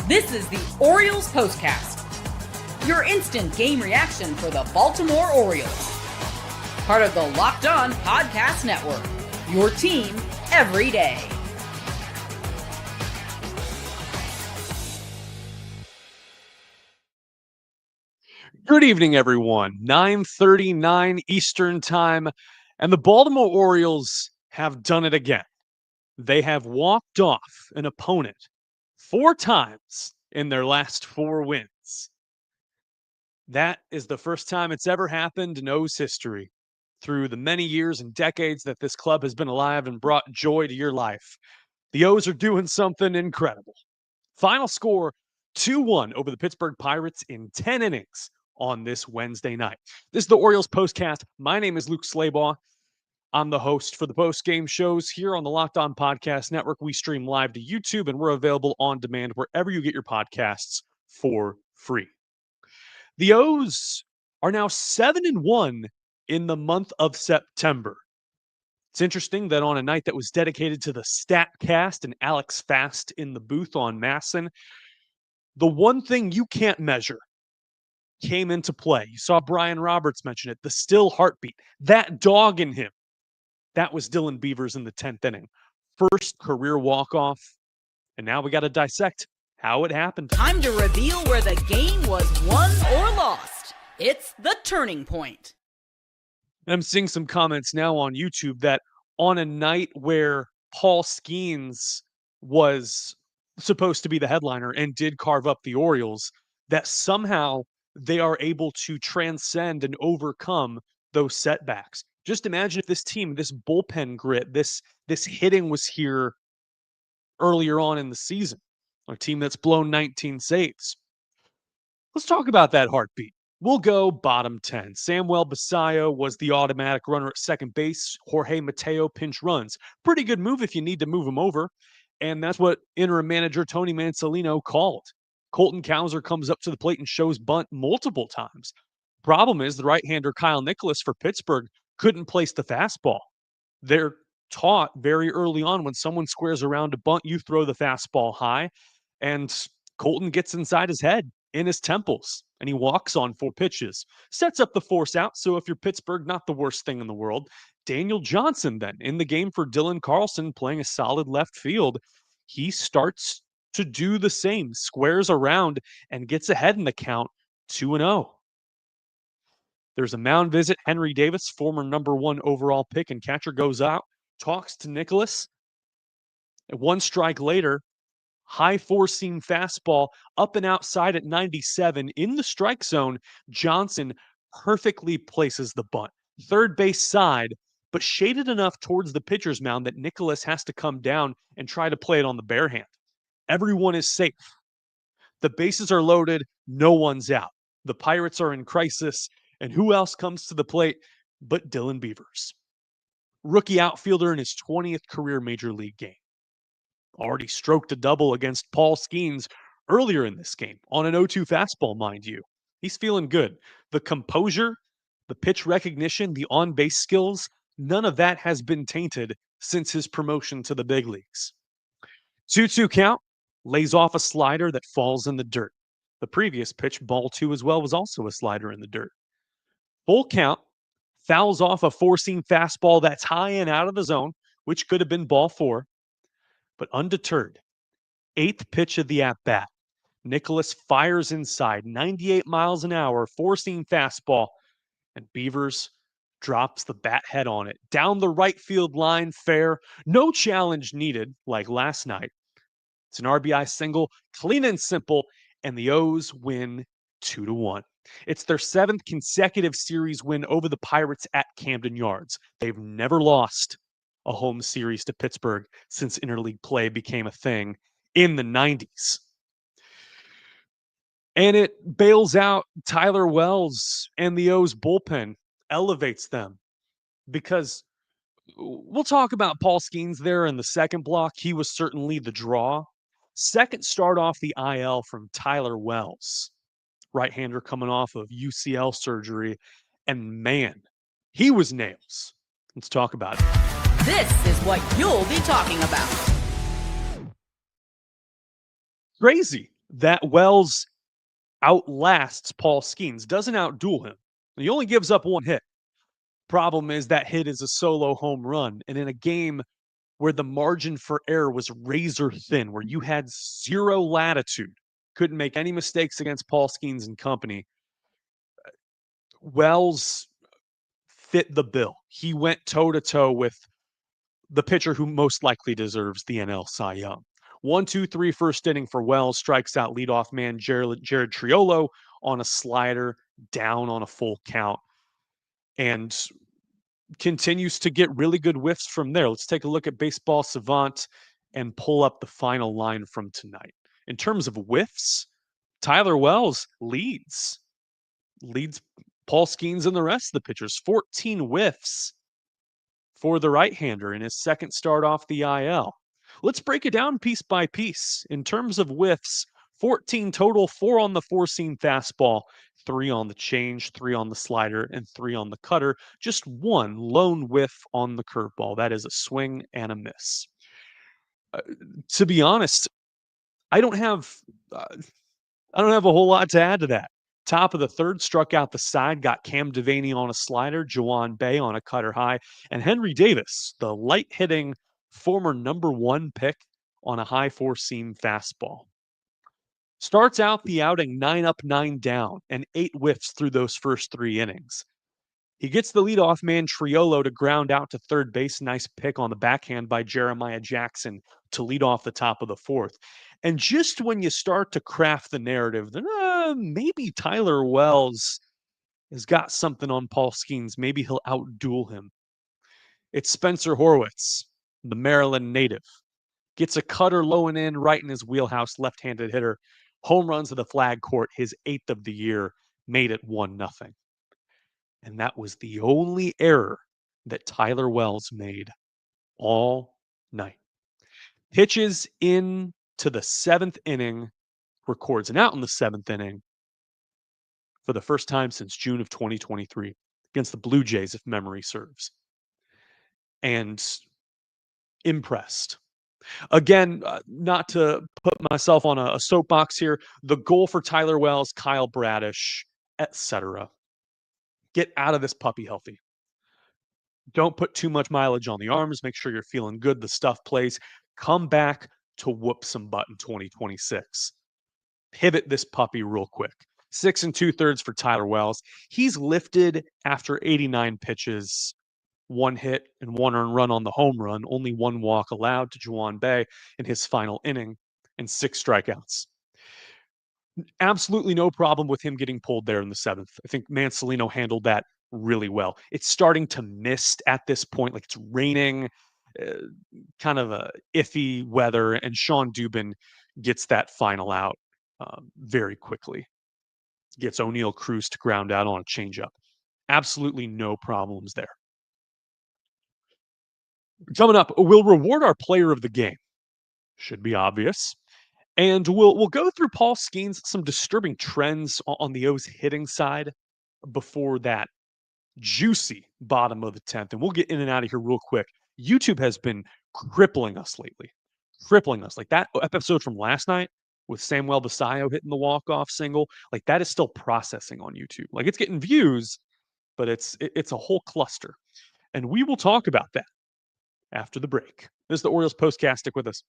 This is the Orioles POSTCAST, your instant game reaction for the Baltimore Orioles. Part of the Locked On Podcast Network, your team every day. Good evening, everyone. 9:39 Eastern Time, and the Baltimore Orioles have done it again. They have walked off an opponent 4 times in their last 4 wins. That is the first time it's ever happened in O's history. Through the many years and decades that this club has been alive and brought joy to your life, the O's are doing something incredible. Final score 2-1 over the Pittsburgh Pirates in 10 innings on this Wednesday night. This is the Orioles Postcast. My name is Luke Slaybaugh. I'm the host for the post-game shows here on the Locked On Podcast Network. We stream live to YouTube, and we're available on demand wherever you get your podcasts for free. The O's are now 7-1 in the month of September. It's interesting that on a night that was dedicated to the StatCast and Alex Fast in the booth on Masson, the one thing you can't measure came into play. You saw Brian Roberts mention it, the still heartbeat, that dog in him. That was Dylan Beavers in the 10th inning. First career walk-off, and now we got to dissect how it happened. Time to reveal where the game was won or lost. It's the turning point. I'm seeing some comments now on YouTube that on a night where Paul Skenes was supposed to be the headliner and did carve up the Orioles, that somehow they are able to transcend and overcome those setbacks. Just imagine if this team, this bullpen grit, this hitting was here earlier on in the season. A team that's blown 19 saves. Let's talk about that heartbeat. We'll go bottom 10. Samuel Basallo was the automatic runner at second base. Jorge Mateo pinch runs. Pretty good move if you need to move him over. And that's what interim manager Tony Mansolino called. Colton Cowser comes up to the plate and shows bunt multiple times. Problem is the right-hander Kyle Nicholas for Pittsburgh couldn't place the fastball. They're taught very early on when someone squares around a bunt, you throw the fastball high. And Colton gets inside his head, in his temples, and he walks on 4 pitches. Sets up the force out, so if you're Pittsburgh, not the worst thing in the world. Daniel Johnson then, in the game for Dylan Carlson, playing a solid left field. He starts to do the same, squares around, and gets ahead in the count, 2-0. There's a mound visit. Henry Davis, former number 1 overall pick and catcher, goes out, talks to Nicholas. 1 strike later, high 4-seam fastball up and outside at 97 in the strike zone. Johnson perfectly places the bunt. Third base side, but shaded enough towards the pitcher's mound that Nicholas has to come down and try to play it on the bare hand. Everyone is safe. The bases are loaded. No one's out. The Pirates are in crisis. And who else comes to the plate but Dylan Beavers? Rookie outfielder in his 20th career major league game. Already stroked a double against Paul Skenes earlier in this game on an 0-2 fastball, mind you. He's feeling good. The composure, the pitch recognition, the on-base skills, none of that has been tainted since his promotion to the big leagues. 2-2 count, lays off a slider that falls in the dirt. The previous pitch, ball 2 as well, was also a slider in the dirt. Full count, fouls off a 4-seam fastball that's high and out of the zone, which could have been ball 4. But undeterred, 8th pitch of the at-bat. Nicholas fires inside, 98 miles an hour, 4-seam fastball, and Beavers drops the bat head on it. Down the right field line, fair. No challenge needed, like last night. It's an RBI single, clean and simple, and the O's win 2-1. It's their 7th consecutive series win over the Pirates at Camden Yards. They've never lost a home series to Pittsburgh since interleague play became a thing in the 90s. And it bails out Tyler Wells and the O's bullpen, elevates them. Because we'll talk about Paul Skenes there in the second block. He was certainly the draw. Second start off the IL from Tyler Wells. Right-hander coming off of UCL surgery. And man, he was nails. Let's talk about it. This is what you'll be talking about. Crazy. that Wells outlasts Paul Skenes, doesn't outduel him. He only gives up one hit. Problem is that hit is a solo home run. And in a game where the margin for error was razor thin, where you had zero latitude, couldn't make any mistakes against Paul Skenes and company, Wells fit the bill. He went toe to toe with the pitcher who most likely deserves the NL Cy Young. 1-2-3 first inning for Wells, strikes out leadoff man Jared Triolo on a slider, down on a full count, and continues to get really good whiffs from there. Let's take a look at Baseball Savant and pull up the final line from tonight. In terms of whiffs, Tyler Wells leads Paul Skenes and the rest of the pitchers. 14 whiffs for the right-hander in his second start off the IL. Let's break it down piece by piece. In terms of whiffs, 14 total, 4 on the four-seam fastball, 3 on the change, 3 on the slider, and 3 on the cutter. Just one lone whiff on the curveball. That is a swing and a miss. To be honest, I don't have a whole lot to add to that. Top of the third, struck out the side, got Cam Devaney on a slider, Juwan Bay on a cutter high, and Henry Davis, the light-hitting former number 1 pick, on a high four-seam fastball. Starts out the outing 9 up, 9 down, and 8 whiffs through those first 3 innings. He gets the leadoff man Triolo to ground out to third base. Nice pick on the backhand by Jeremiah Jackson to lead off the top of the fourth. And just when you start to craft the narrative, then maybe Tyler Wells has got something on Paul Skenes. Maybe he'll outduel him. It's Spencer Horwitz, the Maryland native. Gets a cutter low and in, right in his wheelhouse, left-handed hitter. Home runs to the flag court, his 8th of the year, made it 1-0. And that was the only error that Tyler Wells made all night. Pitches into the 7th inning, records an out in the 7th inning for the first time since June of 2023 against the Blue Jays, if memory serves. And impressed. Again, not to put myself on a soapbox here, the goal for Tyler Wells, Kyle Bradish, etc. Get out of this puppy healthy. Don't put too much mileage on the arms. Make sure you're feeling good. The stuff plays. Come back to whoop some butt in 2026. Pivot this puppy real quick. 6 2/3 for Tyler Wells. He's lifted after 89 pitches, 1 hit and 1 earned run on the home run, only 1 walk allowed to Juwan Bay in his final inning, and 6 strikeouts. Absolutely no problem with him getting pulled there in the 7th. I think Mansolino handled that really well. It's starting to mist at this point, like it's raining, kind of a iffy weather, and Sean Dubin gets that final out very quickly. Gets O'Neal Cruz to ground out on a changeup. Absolutely no problems there. Coming up, we'll reward our player of the game. Should be obvious. And we'll go through Paul Skenes, some disturbing trends on the O's hitting side before that juicy bottom of the 10th. And we'll get in and out of here real quick. YouTube has been crippling us lately. Crippling us. Like that episode from last night with Samuel Basayo hitting the walk-off single, like that is still processing on YouTube. Like it's getting views, but it's a whole cluster. And we will talk about that after the break. This is the Orioles Postcast. Stick with us.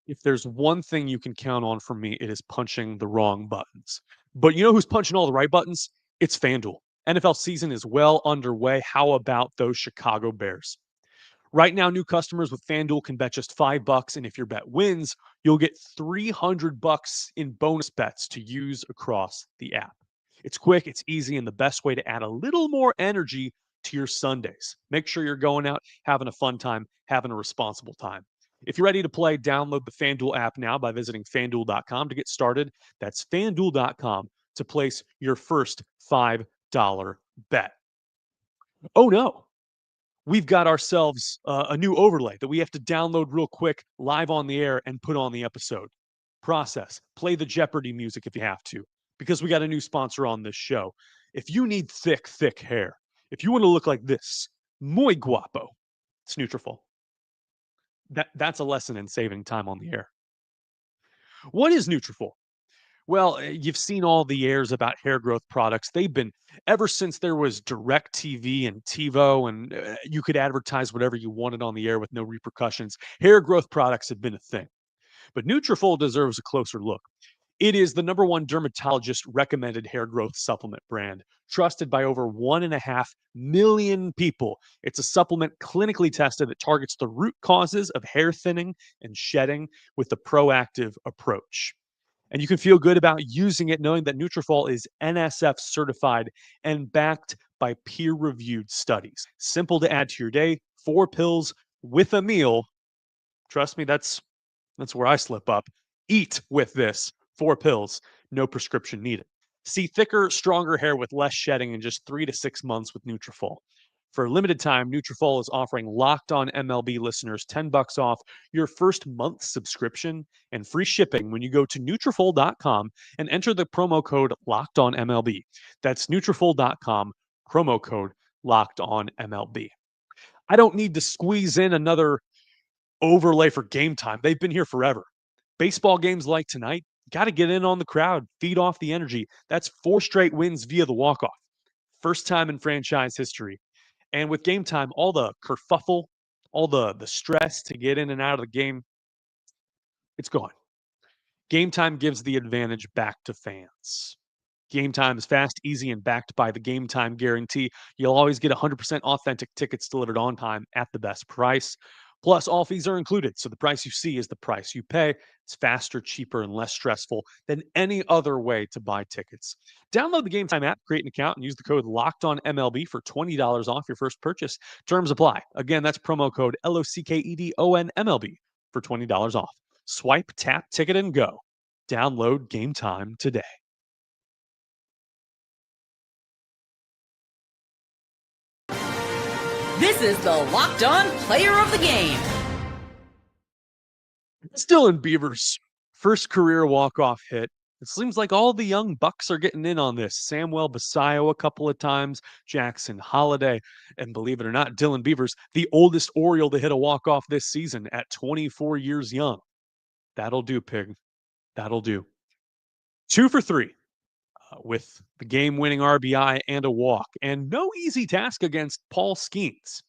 If there's one thing you can count on from me, it is punching the wrong buttons. But you know who's punching all the right buttons? It's FanDuel. NFL season is well underway. How about those Chicago Bears? Right now, new customers with FanDuel can bet just $5, and if your bet wins, you'll get $300 in bonus bets to use across the app. It's quick, it's easy, and the best way to add a little more energy to your Sundays. Make sure you're going out, having a fun time, having a responsible time. If you're ready to play, download the FanDuel app now by visiting FanDuel.com to get started. That's FanDuel.com to place your first $5 bet. Oh no, we've got ourselves a new overlay that we have to download real quick, live on the air, and put on the episode. Process. Play the Jeopardy music if you have to, because we got a new sponsor on this show. If you need thick hair, if you want to look like this, muy guapo, it's Nutrafol. That's a lesson in saving time on the air. What is Nutrafol? Well, you've seen all the airs about hair growth products. They've been ever since there was direct TV and TiVo, and you could advertise whatever you wanted on the air with no repercussions. Hair growth products have been a thing. But Nutrafol deserves a closer look. It is the number one dermatologist recommended hair growth supplement brand, trusted by over 1.5 million people. It's a supplement clinically tested that targets the root causes of hair thinning and shedding with a proactive approach. And you can feel good about using it knowing that Nutrafol is NSF certified and backed by peer-reviewed studies. Simple to add to your day, 4 pills with a meal. Trust me, that's where I slip up. Eat with this. 4 pills, no prescription needed. See thicker, stronger hair with less shedding in just 3 to 6 months with Nutrafol. For a limited time, Nutrafol is offering Locked On MLB listeners $10 off your first month subscription and free shipping when you go to Nutrafol.com and enter the promo code Locked On MLB. That's Nutrafol.com, promo code Locked On MLB. I don't need to squeeze in another overlay for Game Time. They've been here forever. Baseball games like tonight, got to get in on the crowd, feed off the energy. That's 4 straight wins via the walk-off. First time in franchise history. And with Game Time, all the kerfuffle, all the stress to get in and out of the game, it's gone. Game Time gives the advantage back to fans. Game Time is fast, easy, and backed by the Game Time guarantee. You'll always get 100% authentic tickets delivered on time at the best price. Plus, all fees are included, so the price you see is the price you pay. It's faster, cheaper, and less stressful than any other way to buy tickets. Download the Game Time app, create an account, and use the code LOCKEDONMLB for $20 off your first purchase. Terms apply. Again, that's promo code LOCKEDONMLB for $20 off. Swipe, tap, ticket, and go. Download Game Time today. This is the Locked On Player of the Game. It's Dylan Beavers' first career walk-off hit. It seems like all the young bucks are getting in on this. Samuel Basayo a couple of times, Jackson Holliday, and believe it or not, Dylan Beavers, the oldest Oriole to hit a walk-off this season at 24 years young. That'll do, Pig. That'll do. 2 for 3 with the game-winning RBI and a walk, and no easy task against Paul Skenes.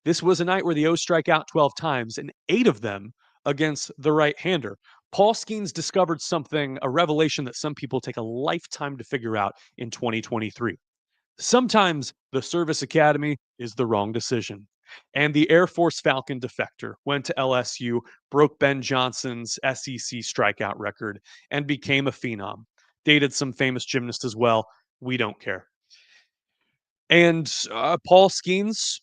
This was a night where the O's strike out 12 times, and 8 of them against the right-hander. Paul Skenes discovered something, a revelation that some people take a lifetime to figure out in 2023. Sometimes the service academy is the wrong decision. And the Air Force Falcon defector went to LSU, broke Ben Johnson's SEC strikeout record, and became a phenom. Dated some famous gymnast as well. We don't care. And Paul Skenes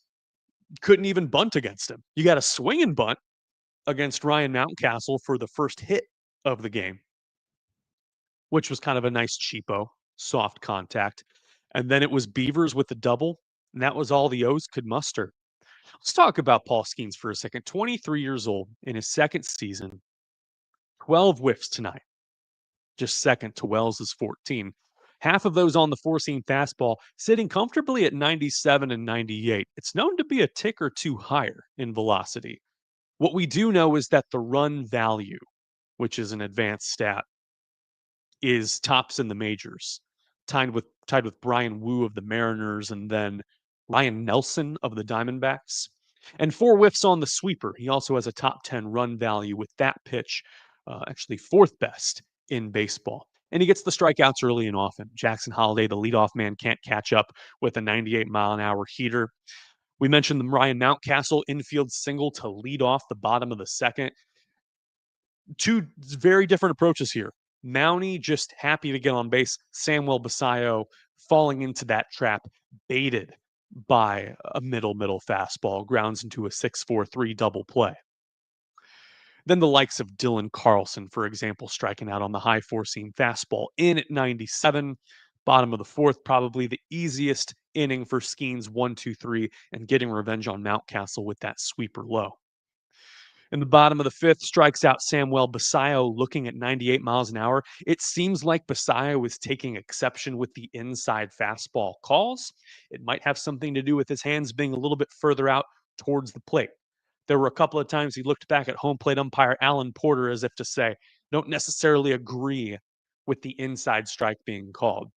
couldn't even bunt against him. You got a swing and bunt against Ryan Mountcastle for the first hit of the game, which was kind of a nice cheapo, soft contact. And then it was Beavers with the double, and that was all the O's could muster. Let's talk about Paul Skenes for a second. 23 years old in his second season, 12 whiffs tonight, just second to Wells' 14. Half of those on the four-seam fastball, sitting comfortably at 97 and 98. It's known to be a tick or two higher in velocity. What we do know is that the run value, which is an advanced stat, is tops in the majors, tied with Brian Wu of the Mariners and then Ryan Nelson of the Diamondbacks. And 4 whiffs on the sweeper. He also has a top 10 run value with that pitch, actually 4th best in baseball. And he gets the strikeouts early and often. Jackson Holliday, the leadoff man, can't catch up with a 98-mile-an-hour heater. We mentioned the Ryan Mountcastle infield single to lead off the bottom of the second. 2 very different approaches here. Mountie just happy to get on base. Samuel Basayo falling into that trap, baited by a middle fastball, grounds into a 6-4-3 double play. Then the likes of Dylan Carlson, for example, striking out on the high four-seam fastball in at 97. Bottom of the 4th, probably the easiest inning for Skenes 1-2-3 and getting revenge on Mountcastle with that sweeper low. In the bottom of the 5th, strikes out Samuel Basayo looking at 98 miles an hour. It seems like Basayo is taking exception with the inside fastball calls. It might have something to do with his hands being a little bit further out towards the plate. There were a couple of times he looked back at home plate umpire Alan Porter as if to say, don't necessarily agree with the inside strike being called.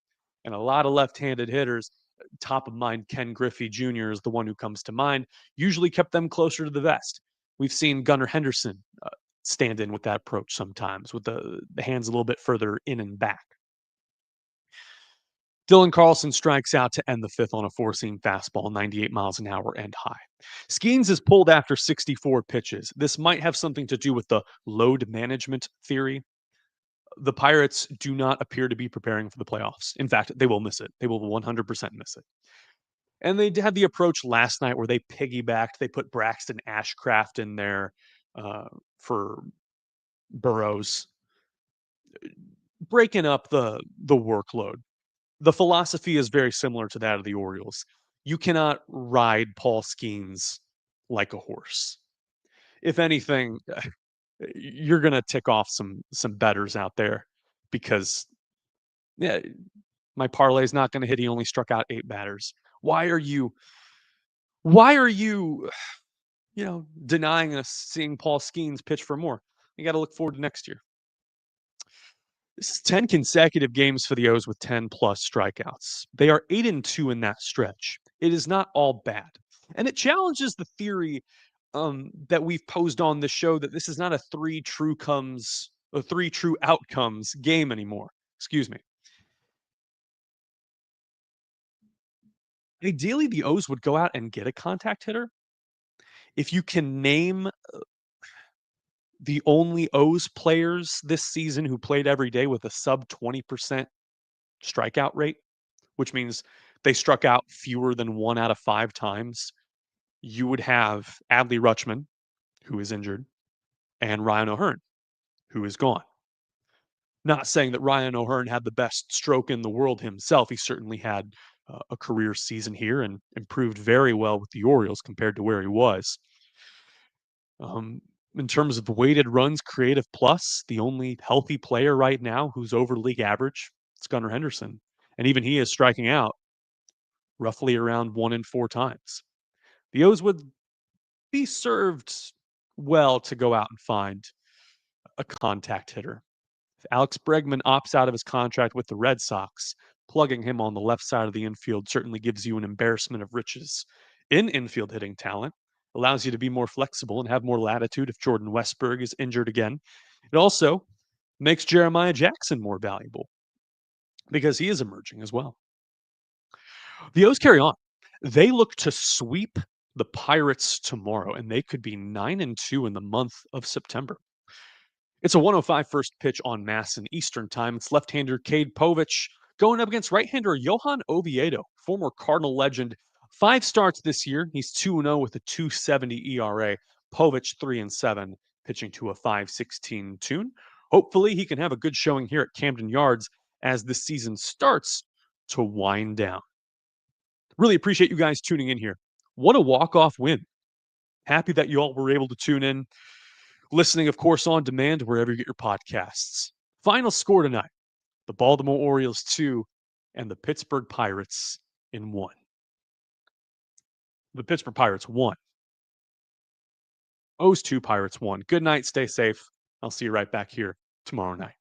And a lot of left-handed hitters, top of mind Ken Griffey Jr. is the one who comes to mind, usually kept them closer to the vest. We've seen Gunnar Henderson stand in with that approach sometimes, with the hands a little bit further in and back. Dylan Carlson strikes out to end the fifth on a four-seam fastball, 98 miles an hour and high. Skenes is pulled after 64 pitches. This might have something to do with the load management theory. The Pirates do not appear to be preparing for the playoffs. In fact, they will miss it. They will 100% miss it. And they had the approach last night where they piggybacked. They put Braxton Ashcraft in there for Burrows, breaking up the workload. The philosophy is very similar to that of the Orioles. You cannot ride Paul Skenes like a horse. If anything, you're going to tick off some bettors out there because yeah, my parlay is not going to hit. He only struck out 8 batters. Why are you denying us seeing Paul Skenes pitch for more? You got to look forward to next year. This is 10 consecutive games for the O's with 10 plus strikeouts. They are 8-2 in that stretch. It is not all bad. And it challenges the theory that we've posed on the show that this is not a three true outcomes game anymore. Excuse me. Ideally, the O's would go out and get a contact hitter. If you can name the only O's players this season who played every day with a sub 20% strikeout rate, which means they struck out fewer than 1 out of 5 times, you would have Adley Rutschman, who is injured, and Ryan O'Hearn, who is gone. Not saying that Ryan O'Hearn had the best stroke in the world himself. He certainly had a career season here and improved very well with the Orioles compared to where he was. In terms of weighted runs creative plus, the only healthy player right now who's over league average is Gunnar Henderson. And even he is striking out roughly around 1 in 4 times. The O's would be served well to go out and find a contact hitter. If Alex Bregman opts out of his contract with the Red Sox, plugging him on the left side of the infield certainly gives you an embarrassment of riches in infield hitting talent, allows you to be more flexible and have more latitude if Jordan Westburg is injured again. It also makes Jeremiah Jackson more valuable because he is emerging as well. The O's carry on. They look to sweep the Pirates tomorrow, and they could be 9-2 in the month of September. It's a 105 first pitch on Masson Eastern time. It's left-hander Cade Povich going up against right-hander Johan Oviedo, former Cardinal legend. 5 starts this year. He's 2-0 with a 2.70 ERA. Povich 3-7, pitching to a 5.16 tune. Hopefully, he can have a good showing here at Camden Yards as the season starts to wind down. Really appreciate you guys tuning in here. What a walk-off win. Happy that you all were able to tune in. Listening, of course, on demand wherever you get your podcasts. Final score tonight, the Baltimore Orioles 2 and the Pittsburgh Pirates in 1. The Pittsburgh Pirates 1. O's 2, Pirates 1. Good night. Stay safe. I'll see you right back here tomorrow night.